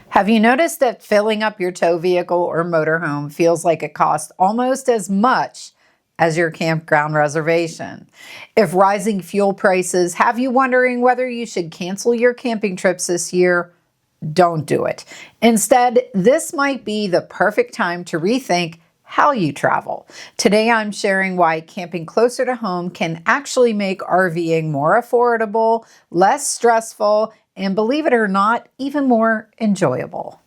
Have you noticed that filling up your tow vehicle or motorhome feels like it costs almost as much as your campground reservation? If rising fuel prices have you wondering whether you should cancel your camping trips this year, don't do it. Instead, this might be the perfect time to rethink how you travel. Today, I'm sharing why camping closer to home can actually make RVing more affordable, less stressful, and believe it or not, even more enjoyable.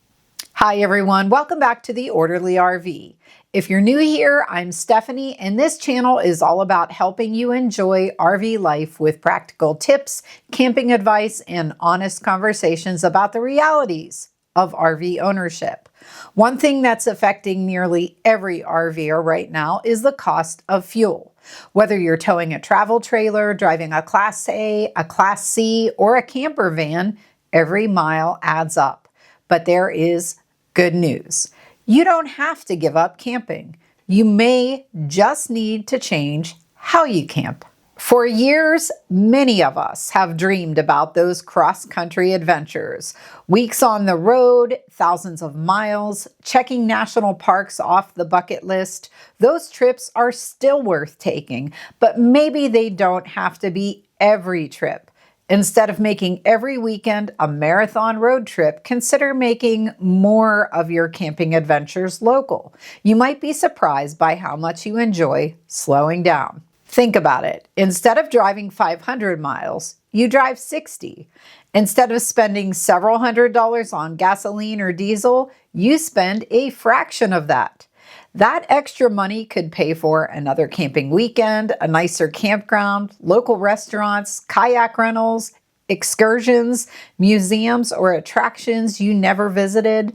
Hi, everyone. Welcome back to The Orderly RV. If you're new here, I'm Stephanie, and this channel is all about helping you enjoy RV life with practical tips, camping advice, and honest conversations about the realities of RV ownership. One thing that's affecting nearly every RVer right now is the cost of fuel. Whether you're towing a travel trailer, driving a Class A, a Class C, or a camper van, every mile adds up. But there is good news. You don't have to give up camping. You may just need to change how you camp. For years, many of us have dreamed about those cross-country adventures. Weeks on the road, thousands of miles, checking national parks off the bucket list. Those trips are still worth taking, but maybe they don't have to be every trip. Instead of making every weekend a marathon road trip, consider making more of your camping adventures local. You might be surprised by how much you enjoy slowing down. Think about it. Instead of driving 500 miles, you drive 60. Instead of spending several $100s on gasoline or diesel, you spend a fraction of that. That extra money could pay for another camping weekend, a nicer campground, local restaurants, kayak rentals, excursions, museums or attractions you never visited,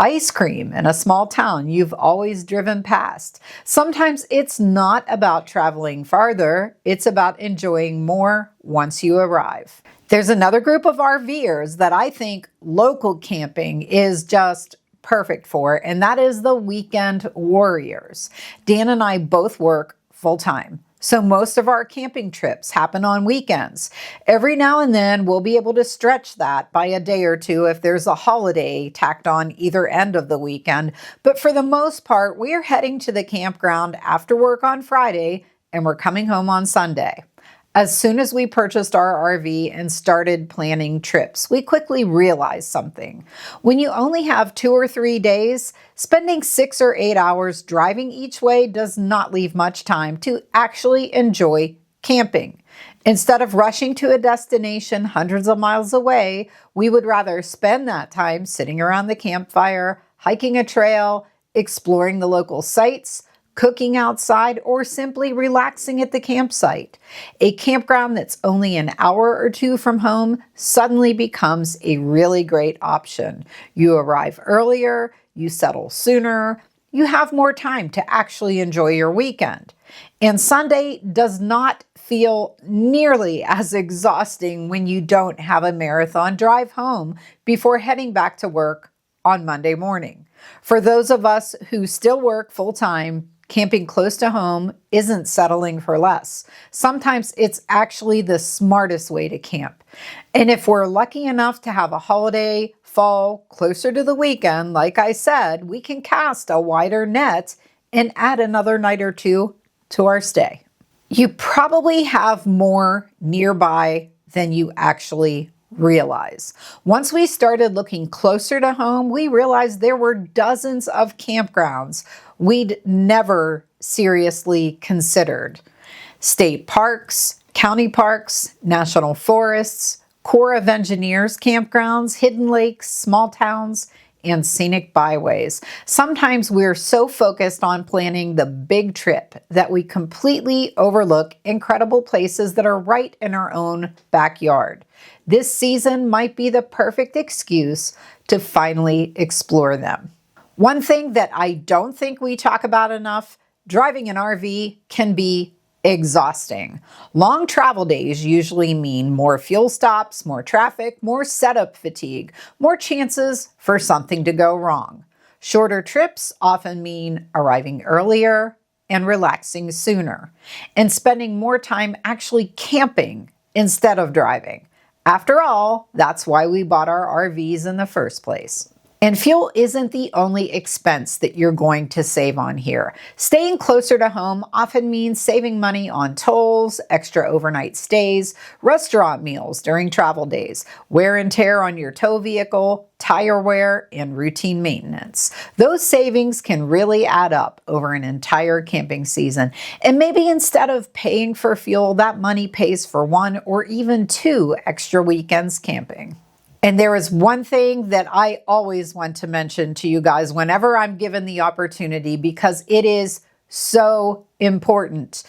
ice cream in a small town you've always driven past. Sometimes it's not about traveling farther, it's about enjoying more once you arrive. There's another group of RVers that I think local camping is just perfect for, and that is the weekend warriors. Dan and I both work full-time, so most of our camping trips happen on weekends. Every now and then we'll be able to stretch that by a day or two if there's a holiday tacked on either end of the weekend, but for the most part we're heading to the campground after work on Friday and we're coming home on Sunday. As soon as we purchased our RV and started planning trips, we quickly realized something. When you only have 2 or 3 days, spending 6 or 8 hours driving each way does not leave much time to actually enjoy camping. Instead of rushing to a destination hundreds of miles away, we would rather spend that time sitting around the campfire, hiking a trail, exploring the local sites, cooking outside, or simply relaxing at the campsite. A campground that's only an hour or two from home suddenly becomes a really great option. You arrive earlier, you settle sooner, you have more time to actually enjoy your weekend. And Sunday does not feel nearly as exhausting when you don't have a marathon drive home before heading back to work on Monday morning. For those of us who still work full-time, camping close to home isn't settling for less. Sometimes it's actually the smartest way to camp. And if we're lucky enough to have a holiday fall closer to the weekend, like I said, we can cast a wider net and add another night or two to our stay. You probably have more nearby than you actually realize. Once we started looking closer to home, we realized there were dozens of campgrounds we'd never seriously considered. State parks, county parks, national forests, Corps of Engineers campgrounds, hidden lakes, small towns, and scenic byways. Sometimes we're so focused on planning the big trip that we completely overlook incredible places that are right in our own backyard. This season might be the perfect excuse to finally explore them. One thing that I don't think we talk about enough, driving an RV can be exhausting. Long travel days usually mean more fuel stops, more traffic, more setup fatigue, more chances for something to go wrong. Shorter trips often mean arriving earlier and relaxing sooner, and spending more time actually camping instead of driving. After all, that's why we bought our RVs in the first place. And fuel isn't the only expense that you're going to save on here. Staying closer to home often means saving money on tolls, extra overnight stays, restaurant meals during travel days, wear and tear on your tow vehicle, tire wear, and routine maintenance. Those savings can really add up over an entire camping season. And maybe instead of paying for fuel, that money pays for 1 or even 2 extra weekends camping. And there is one thing that I always want to mention to you guys whenever I'm given the opportunity, because it is so important.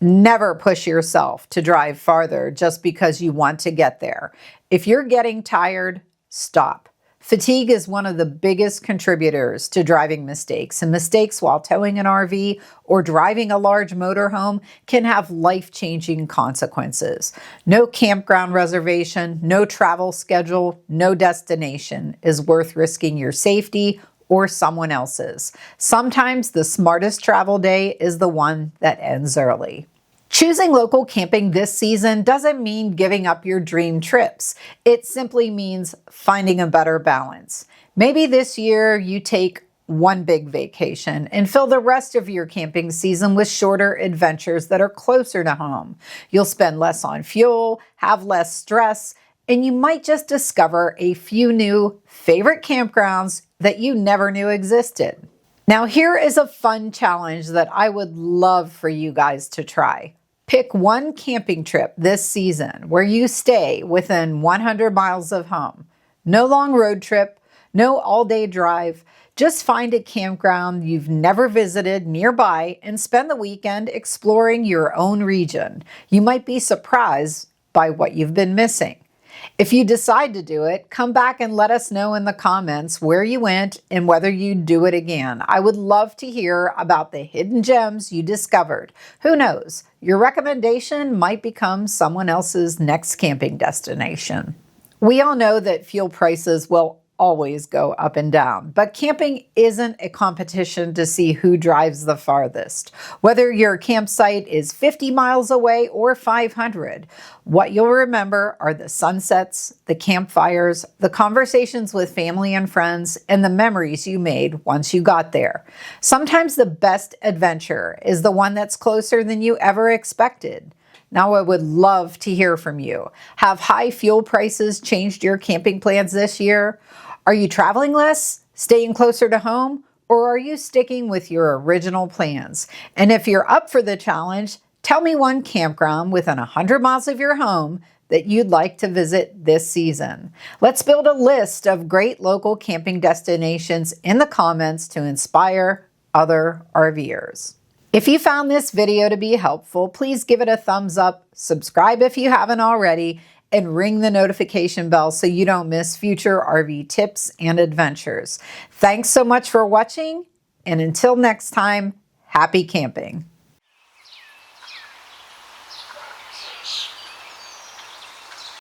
Never push yourself to drive farther just because you want to get there. If you're getting tired, stop. Fatigue is one of the biggest contributors to driving mistakes, and mistakes while towing an RV or driving a large motorhome can have life-changing consequences. No campground reservation, no travel schedule, no destination is worth risking your safety or someone else's. Sometimes the smartest travel day is the one that ends early. Choosing local camping this season doesn't mean giving up your dream trips. It simply means finding a better balance. Maybe this year you take one big vacation and fill the rest of your camping season with shorter adventures that are closer to home. You'll spend less on fuel, have less stress, and you might just discover a few new favorite campgrounds that you never knew existed. Now, here is a fun challenge that I would love for you guys to try. Pick one camping trip this season where you stay within 100 miles of home. No long road trip, no all-day drive. Just find a campground you've never visited nearby and spend the weekend exploring your own region. You might be surprised by what you've been missing. If you decide to do it, come back and let us know in the comments where you went and whether you'd do it again. I would love to hear about the hidden gems you discovered. Who knows? Your recommendation might become someone else's next camping destination. We all know that fuel prices will always go up and down, but camping isn't a competition to see who drives the farthest. Whether your campsite is 50 miles away or 500, what you'll remember are the sunsets, the campfires, the conversations with family and friends, and the memories you made once you got there. Sometimes the best adventure is the one that's closer than you ever expected. Now, I would love to hear from you. Have high fuel prices changed your camping plans this year? Are you traveling less, staying closer to home, or are you sticking with your original plans? And if you're up for the challenge, tell me one campground within 100 miles of your home that you'd like to visit this season. Let's build a list of great local camping destinations in the comments to inspire other RVers. If you found this video to be helpful, please give it a thumbs up, subscribe if you haven't already, and ring the notification bell so you don't miss future RV tips and adventures. Thanks so much for watching, and until next time, happy camping.